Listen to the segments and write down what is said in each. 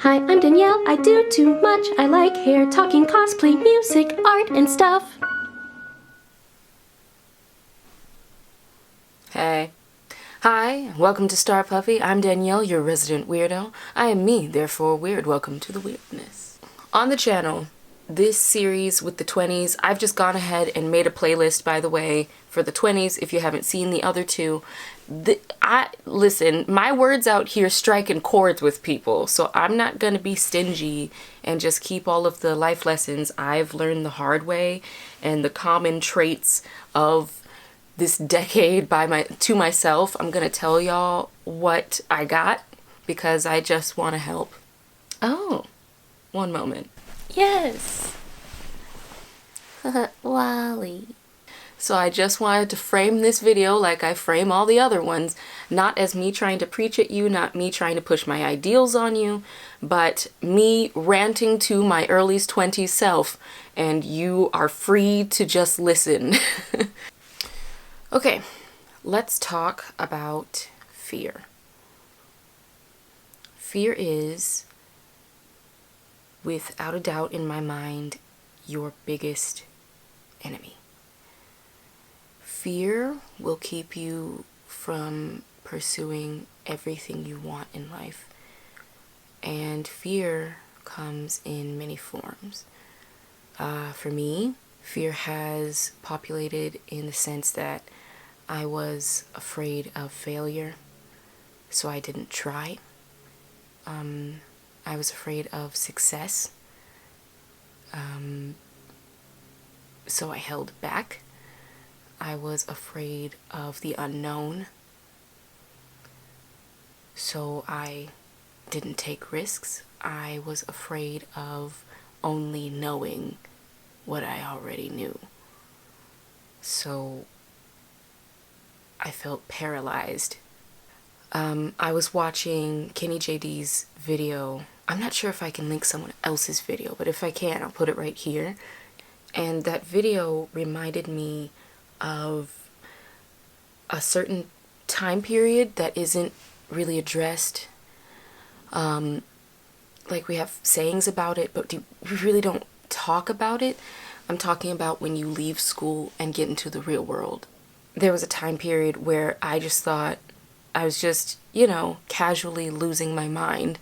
Hi, I'm Danielle. I do too much. I like hair, talking, cosplay, music, art, and stuff. Hey. Hi, welcome to StarPuppy. I'm Danielle, your resident weirdo. I am me, therefore weird. Welcome to the weirdness. On the channel, this series with the 20s, I've just gone ahead and made a playlist, by the way, for the 20s if you haven't seen the other two. Listen, my words out here striking chords with people, so I'm not gonna be stingy and just keep all of the life lessons I've learned the hard way and the common traits of this decade to myself. I'm gonna tell y'all what I got because I just want to help. Oh, one moment. Yes. Wally. So I just wanted to frame this video like I frame all the other ones, not as me trying to preach at you, not me trying to push my ideals on you, but me ranting to my early 20s self, and you are free to just listen. Okay, let's talk about fear. Fear is, without a doubt in my mind, your biggest enemy. Fear will keep you from pursuing everything you want in life. And fear comes in many forms. For me, fear has populated in the sense that I was afraid of failure, so I didn't try. I was afraid of success, so I held back. I was afraid of the unknown, so I didn't take risks. I was afraid of only knowing what I already knew. So I felt paralyzed. I was watching Kenny JD's video. I'm not sure if I can link someone else's video, but if I can, I'll put it right here. And that video reminded me of a certain time period that isn't really addressed. Like, we have sayings about it, but we really don't talk about it. I'm talking about when you leave school and get into the real world. There was a time period where I just thought I was just, casually losing my mind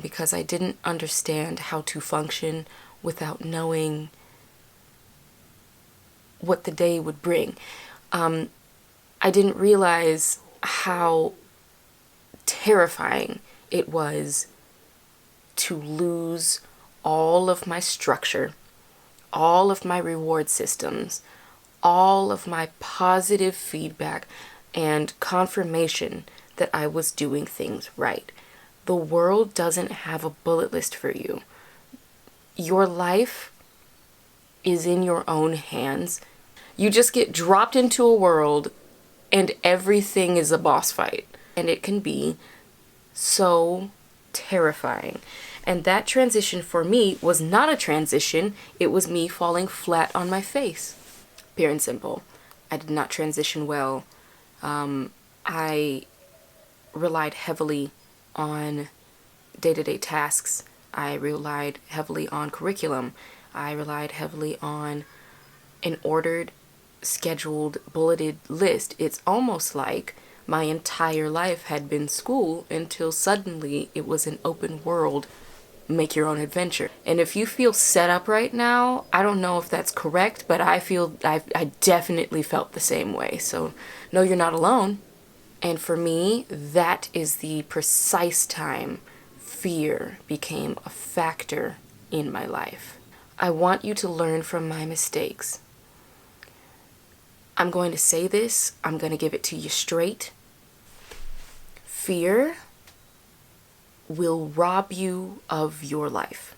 because I didn't understand how to function without knowing what the day would bring. I didn't realize how terrifying it was to lose all of my structure, all of my reward systems, all of my positive feedback and confirmation that I was doing things right. The world doesn't have a bullet list for you. Your life is in your own hands. You just get dropped into a world and everything is a boss fight. And it can be so terrifying. And that transition for me was not a transition. It was me falling flat on my face. Pure and simple. I did not transition well. I relied heavily on day-to-day tasks. I relied heavily on curriculum. I relied heavily on an ordered, scheduled, bulleted list. It's almost like my entire life had been school until suddenly it was an open world, make your own adventure. And if you feel set up right now, I don't know if that's correct, but I definitely felt the same way. So no, you're not alone. And for me, that is the precise time fear became a factor in my life. I want you to learn from my mistakes. I'm going to say this. I'm going to give it to you straight. Fear will rob you of your life.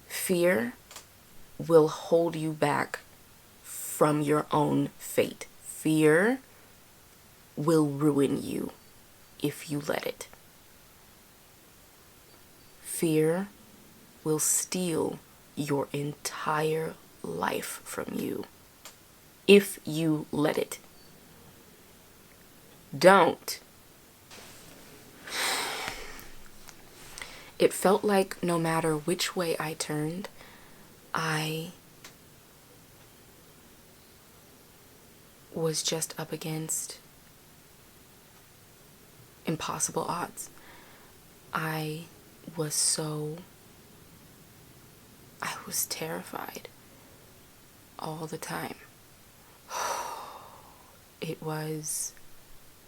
Fear will hold you back from your own fate. Fear will ruin you if you let it. Fear will steal your entire life from you if you let it. Don't it felt like no matter which way I turned, I was just up against impossible odds. I was terrified all the time. It was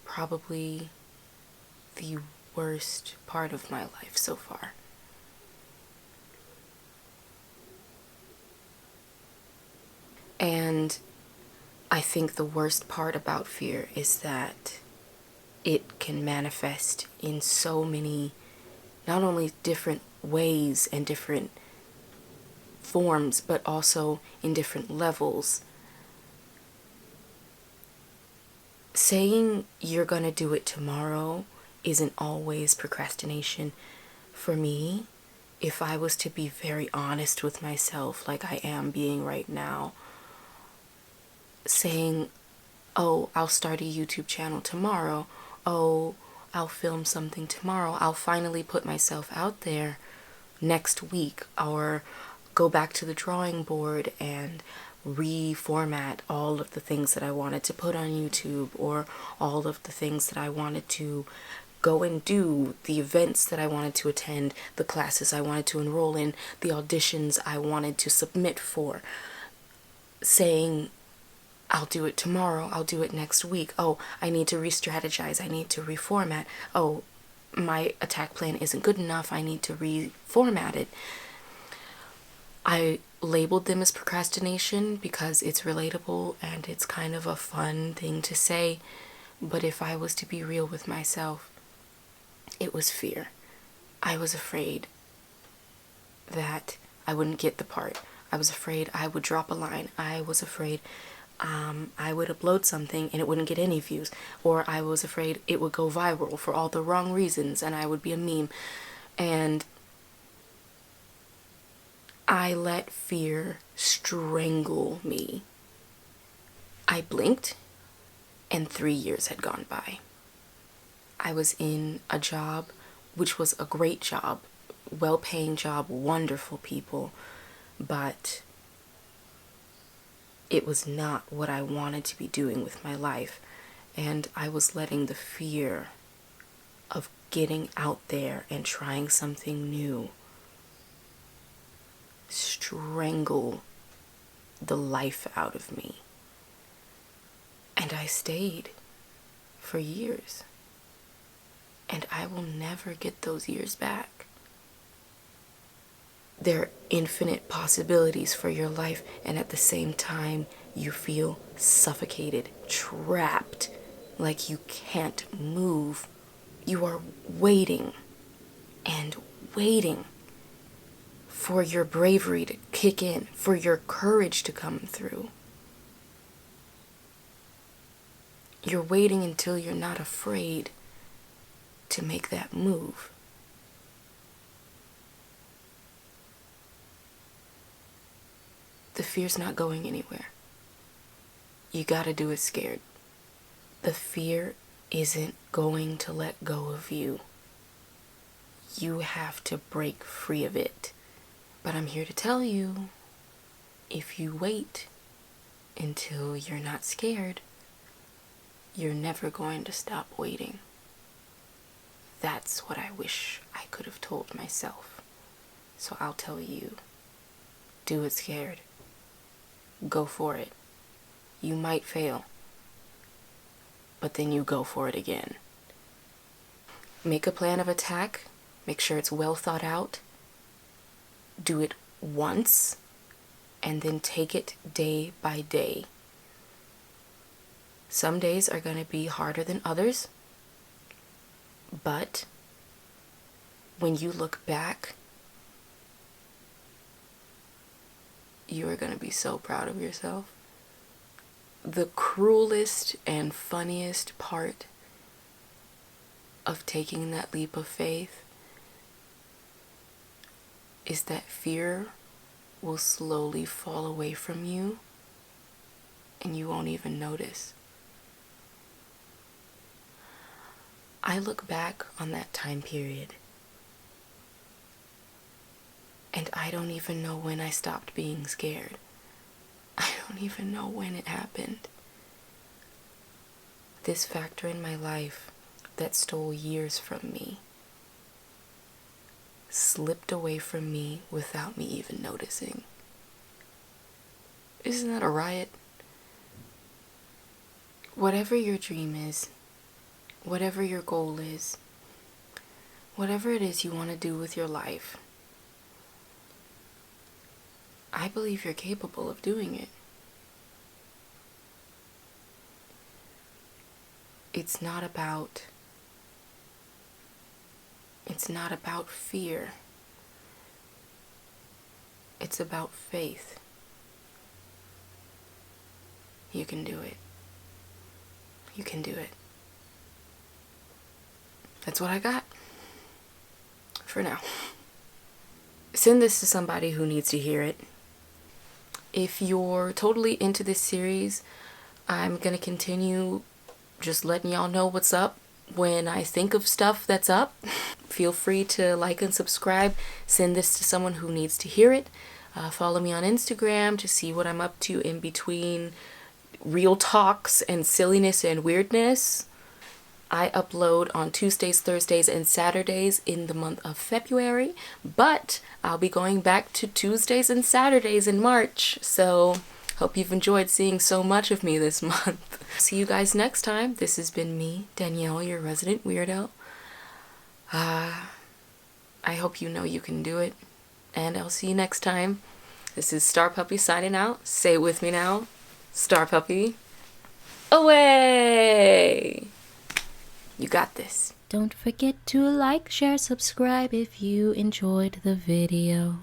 probably the worst part of my life so far. And I think the worst part about fear is that it can manifest in so many, not only different ways and different forms, but also in different levels. Saying you're gonna do it tomorrow isn't always procrastination. For me, if I was to be very honest with myself, like I am being right now, saying, oh, I'll start a YouTube channel tomorrow, oh, I'll film something tomorrow, I'll finally put myself out there next week, or go back to the drawing board and reformat all of the things that I wanted to put on YouTube, or all of the things that I wanted to go and do, the events that I wanted to attend, the classes I wanted to enroll in, the auditions I wanted to submit for. Saying, I'll do it tomorrow, I'll do it next week, oh, I need to re-strategize, I need to reformat, oh, my attack plan isn't good enough, I need to reformat it. I labeled them as procrastination because it's relatable and it's kind of a fun thing to say, but if I was to be real with myself, it was fear. I was afraid that I wouldn't get the part. I was afraid I would drop a line. I was afraid I would upload something and it wouldn't get any views. Or I was afraid it would go viral for all the wrong reasons and I would be a meme. And I let fear strangle me. I blinked and 3 years had gone by. I was in a job which was a great job, well-paying job, wonderful people, but it was not what I wanted to be doing with my life. And I was letting the fear of getting out there and trying something new strangle the life out of me. And I stayed for years. And I will never get those years back. There are infinite possibilities for your life, and at the same time, you feel suffocated, trapped, like you can't move. You are waiting and waiting for your bravery to kick in, for your courage to come through. You're waiting until you're not afraid to make that move. The fear's not going anywhere. You gotta do it scared. The fear isn't going to let go of you. You have to break free of it. But I'm here to tell you, if you wait until you're not scared, you're never going to stop waiting. That's what I wish I could have told myself. So I'll tell you, do it scared. Go for it. You might fail, but then you go for it again. Make a plan of attack. Make sure it's well thought out. Do it once, and then take it day by day. Some days are going to be harder than others, but when you look back, you are going to be so proud of yourself. The cruelest and funniest part of taking that leap of faith is that fear will slowly fall away from you and you won't even notice. I look back on that time period And I don't even know when I stopped being scared. I don't even know when it happened. This factor in my life that stole years from me slipped away from me without me even noticing. Isn't that a riot? Whatever your dream is, whatever your goal is, whatever it is you want to do with your life, I believe you're capable of doing it. It's not about fear. It's about faith. You can do it. You can do it. That's what I got for now. Send this to somebody who needs to hear it. If you're totally into this series, I'm gonna continue just letting y'all know what's up when I think of stuff that's up. Feel free to like and subscribe. Send this to someone who needs to hear it. Follow me on Instagram to see what I'm up to in between real talks and silliness and weirdness. I upload on Tuesdays, Thursdays, and Saturdays in the month of February, but I'll be going back to Tuesdays and Saturdays in March, so hope you've enjoyed seeing so much of me this month. See you guys next time. This has been me, Danielle, your resident weirdo. I hope you know you can do it, and I'll see you next time. This is StarPuppy signing out. Say it with me now. StarPuppy, away! You got this. Don't forget to like, share, subscribe if you enjoyed the video.